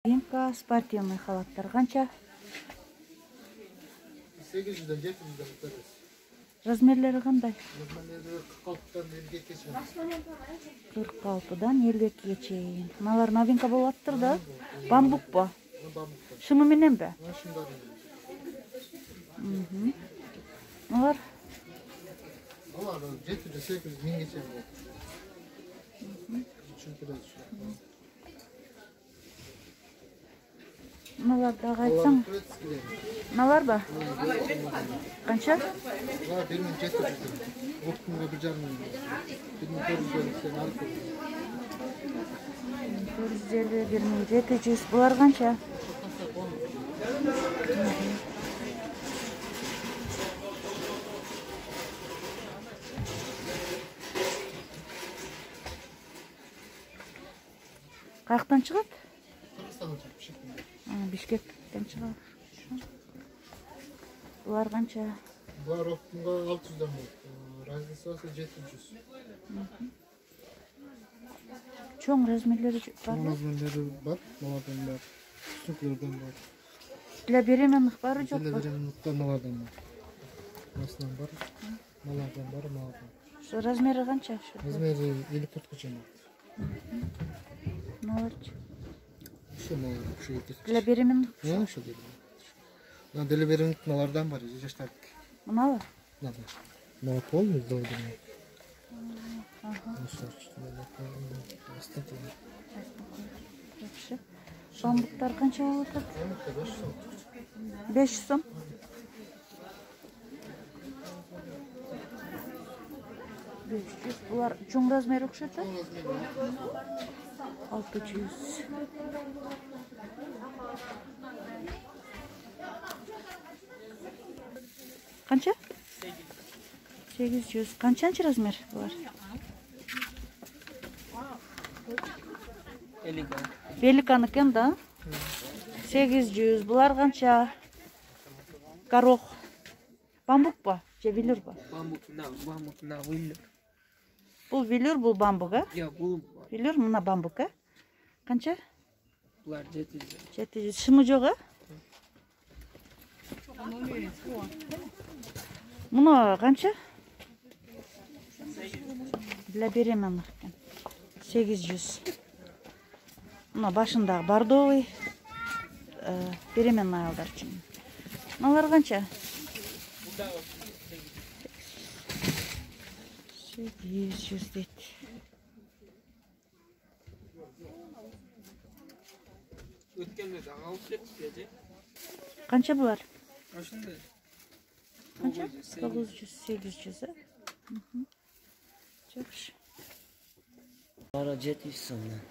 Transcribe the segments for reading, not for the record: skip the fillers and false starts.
Новинка спортивный халаттар канча? 800'den 700'den tutarız. Размерлери кандай? Размерлері 46'dan 52'ye чейин. 46'dan 52'ye чейин. Мыналар новинка болуп аттыр да. Бамбукпу? Bambuktан. Шымы мененби? Şundan. Мыналар Onlar 700'den 800 1000'e чейин болот. Түшүндүрөт. мыналар дагы айтсаң. Мыналар ба? Канча? Bunlar 1700. Okumuğa bir canlı. 1400'den alıp. 450, 1700. Булар канча? Каяктан чыгат? Kırgızistan'dan çıkmış şeklinde. Бишкектен чыгат. Булар канча? Bunlar okumuğa 600'den болот. Разница olsa 700. Чоң размерлери Bunun бар. razmerleri var. Bunlardan var. Üstünlerden var. Для беременных бары жок. Böyle verimlilikten malardan var. Nasıldan var? Malardan var, malardan. Şu размери канча? Razmeri 50 kaçan var. Мыналарчы. Şu malar, şu yedik. Для беременных. Ne şu dedim. Lan deli verimlilik malardan var. Yaşlar. Мыналы? Ne var? Malar olmuyor doğru. Жакшы. Бамбуктар канча болуп атат? 500 сом. Булар чоң размер окшойт да? 600. Канча? 800. Канчанчы размер булар? Великаныкен да? 800. Булар канча? Горох. Бамбук ба? Же велюр ба? Bambuk na wilur. Бул велюр, бул бамбук, а? Ya bu Велюр, мына бамбук, а? Канча? bular 700. 700. Шымы жок, а? Муну канча? Для беременных экен. 800. Мына башындагы бордовый беременный аялдар үчүн. Мыналар канча? 800 дейт. Өткенде de алып кетти же. Канча булар? Ошондой. Канча? 900, 800, а? Жакшы. Para 700 сомдон.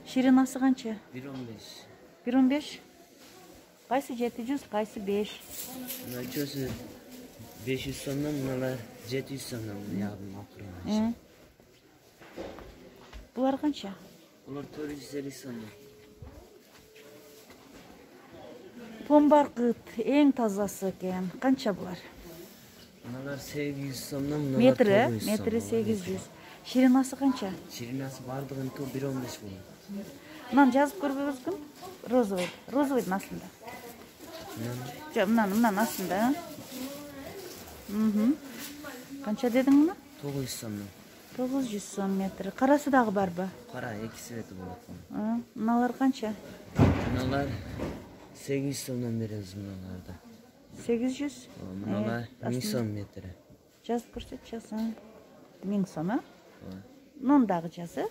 Ширинасы канча? 1.15. 1.15. Кайсы 700, кайсы 5? Мына чөсү 500 сомдон, мыналар 700 сомдон ягым акырын. Булар канча? Булар 450 сомдон. Помбаркыт эң тазасы экен. Канча булар? Мыналар 800 сомдон, мыналар Метри, 900 сомдон. метри 800. Ширинасы канча? Ширинасы бардыгын 1.15 болот. Мынаны жазып көрбөйсүң? Розовый. Розовыйдын астында. Жок, мынанын астында. Канча дедиң муну? 900 сомдон. 900 сом метр. Карасы дагы барбы? Кара 2 свети болот. Мыналар канча? Мыналар 800 сомдон беребиз мыналарды. 800? Мыналар 1000 сом метри. Жазып көрсөтчү. 1000 сом, а? Мунун дагы жазы.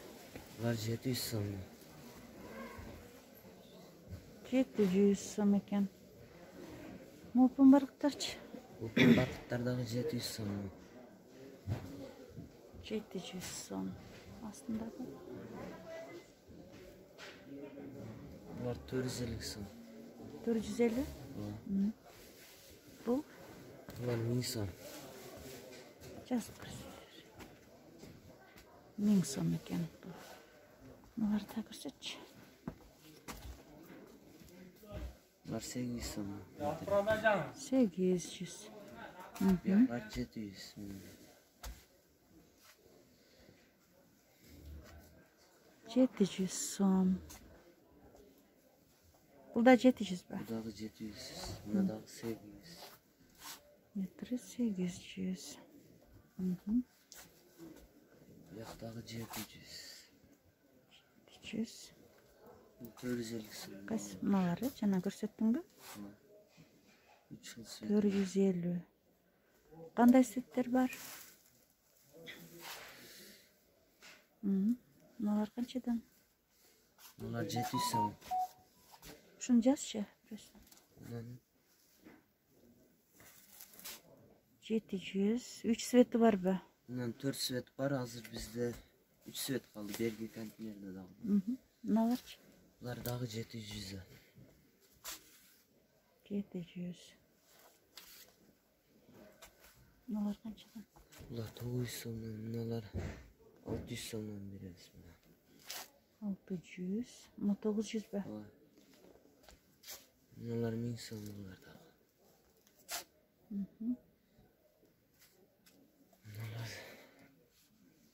Булар 700 сомдон. 700 сом экен. Мопун барыктарчы? Упун баркыттар дагы 700 сомдон. 700 сом. Астындагы. Булар 450 сом. 450? Бул? Булар 1000 сом. Жазып көрсөтчү. 1000 сом экен. Мыналарды да көрсөтчү. Булар 800 сом. 800. Булар 700. 700 сом. Бул да 700 ба? Bu dağı 700. Buna dağı 800. Метри 800. Bu yaktağı 700. 700. Bu 450 so'm. Кайсы мыналар, жана көрсөттүңбү? 3 yıl sürdü. 450. Кандай светтер бар? Мыналар канчадан? Bunlar 700 so'm. Ушуну жазчы. Bundan 700. 3 свети барбы? Bundan 4 svet var, hazır bizde 3 svet kaldı. Belgi kantinlerde dağı. Мыналарчы? Bunlar dağı 700 lira. 700. Мыналар канчадан? Bunlar 900 so'mdan, bunlar 600 so'mdan bereriz buna. 600. Мына 900 ба? Bunlar 1000 so'm bunlar dağı.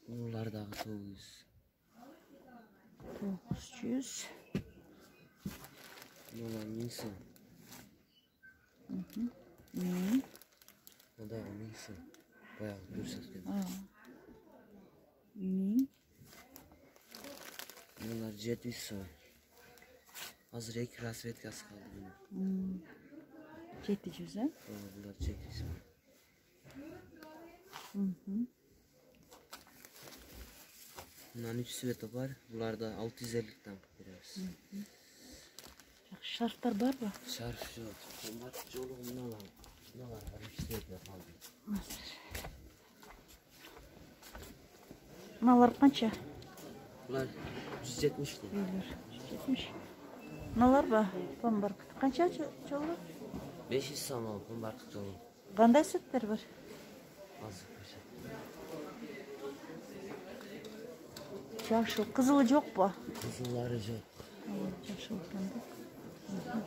Bunlar dağı 900. 900. Bunlar 1000 so'm. 1000. O da 1000 so'm. Bayağı görsatken. 1000. Bunlar 700 so'm. Hazır 2 rasvetkası kaldı bunun. 700 ha? Bunlar 700 so'm. Bundan 3 sveti var. Bunlar da 650'den veririz. Жакшы шарфтар барбы? Şarf yok. Bunlar çoluğum bunlar var. 3 sveti kaldı. Мыналар канча? Bunlar 170 lira. Үйлөр 170. Мыналар ба? Помбарк. Канча жолу? 500 so'm al. Bunlar çoluğum. Кандай светтер бар? Azıcık bir şey. Жакшы. Кызылы жок ба? Kızılları yok. Жакшы экен да.